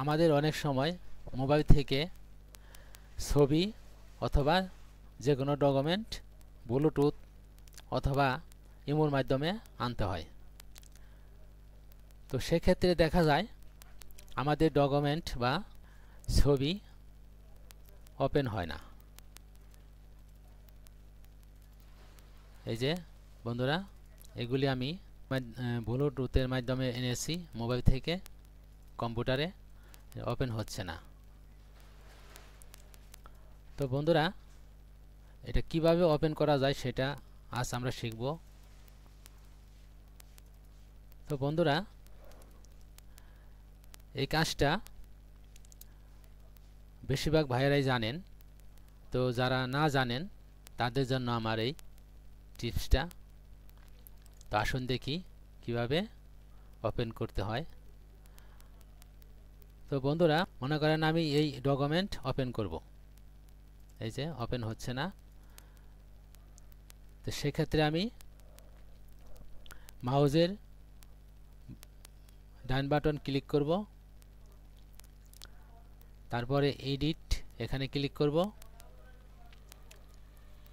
আমাদের অনেক সময় মোবাইল থেকে ছবি অথবা যে কোনো ডকুমেন্ট ব্লুটুথ অথবা ইমোর মাধ্যমে আনতে হয়। তো সেক্ষেত্রে দেখা যায় আমাদের ডকুমেন্ট বা ছবি ওপেন হয় না। এই যে বন্ধুরা, এগুলি আমি ব্লুটুথের মাধ্যমে এনেছি মোবাইল থেকে কম্পিউটারে, ওপেন হচ্ছে না। তো বন্ধুরা, এটা কিভাবে ওপেন করা যায় সেটা আজ আমরা শিখব। তো বন্ধুরা, এই কাজটা বেশিরভাগ ভাইয়েরাই জানেন। তো যারা না জানেন তাদের জন্য আমার এই টিপসটা। তো আসুন দেখি কিভাবে ওপেন করতে হয়। তো বন্ধুরা, মনে করেন আমি এই ডকুমেন্ট ওপেন করব, এই যে ওপেন হচ্ছে না। তো সেক্ষেত্রে আমি মাউসের ডান বাটন ক্লিক করব, তারপরে এডিট এখানে ক্লিক করব,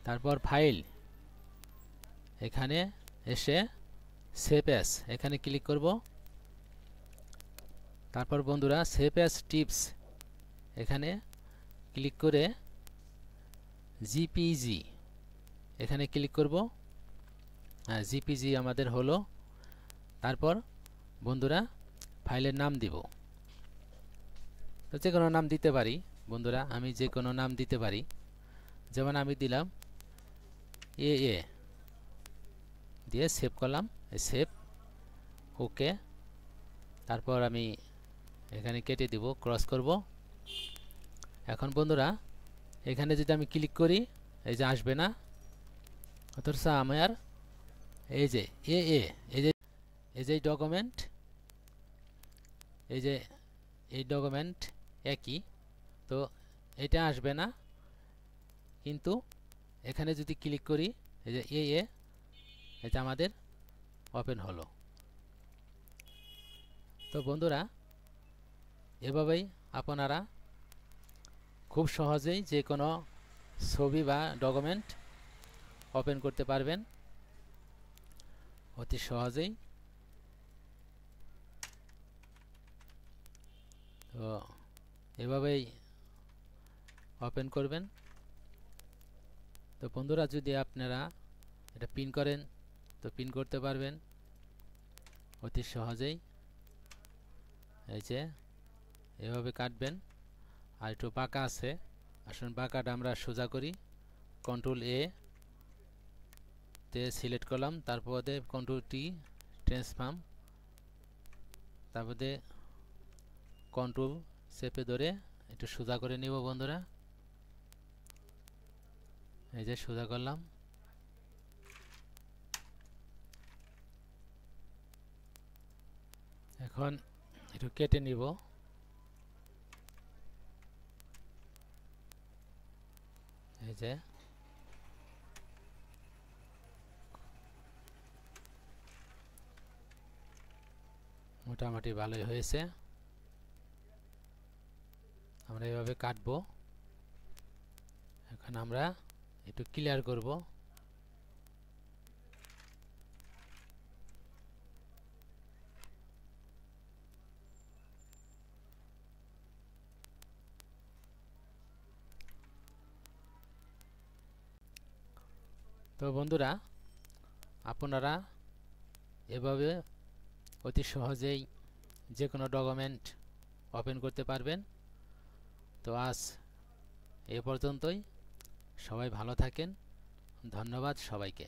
তারপর ফাইল এখানে এসে সেভ অ্যাজ এখানে ক্লিক করব। তারপর বন্ধুরা, সেভ অ্যাজ টিপস এখানে ক্লিক করে জিপিজি এখানে ক্লিক করব। জিপিজি আমাদের হলো। তারপর বন্ধুরা, ফাইলের নাম দিব। তো যে কোনো নাম দিতে পারি বন্ধুরা, আমি যে কোনো নাম দিতে পারি। যেমন আমি দিলাম এ দিয়ে সেভ করলাম, সেভ, ওকে। তারপর আমি এখানে কেটে দিব, ক্রস করব। এখন বন্ধুরা, এখানে যদি আমি ক্লিক করি, এই যে আসবে না, অথচ আমার এই যে এই যে ডকুমেন্ট, এই ডকুমেন্ট একই, তো এটা আসবে না। কিন্তু এখানে যদি ক্লিক করি, এই যে এটা আমাদের ওপেন হলো। তো বন্ধুরা, এভাবেই আপনারা খুব সহজেই যে কোনো ছবি বা ডকুমেন্ট ওপেন করতে পারবেন, অতি সহজেই। তো এভাবেই ওপেন করবেন। তো বন্ধুরা, যদি আপনারা এটা পিন করেন তো পিন করতে পারবেন অতি সহজেই। এই যে এভাবে কাটবেন। আর একটু বাঁকা আছে, আসুন বাঁকাটা আমরা সোজা করি। কন্ট্রোল এ তে সিলেক্ট করলাম, তারপরে কন্ট্রোল টি ট্রান্সফর্ম, তারপরে কন্ট্রোল চেপে ধরে একটু সোজা করে নিব বন্ধুরা। এই যে সোজা করলাম। এখন একটু কেটে নিব। এই যে মোটামুটি ভালোই হয়েছে। আমরা এভাবে কাটবো। এখন আমরা একটু ক্লিয়ার করব। তো বন্ধুরা, আপনারা এভাবে অতি সহজেই যে কোনো ডকুমেন্ট ওপেন করতে পারবেন। তো আজ এ পর্যন্তই। সবাই ভালো থাকেন। ধন্যবাদ সবাইকে।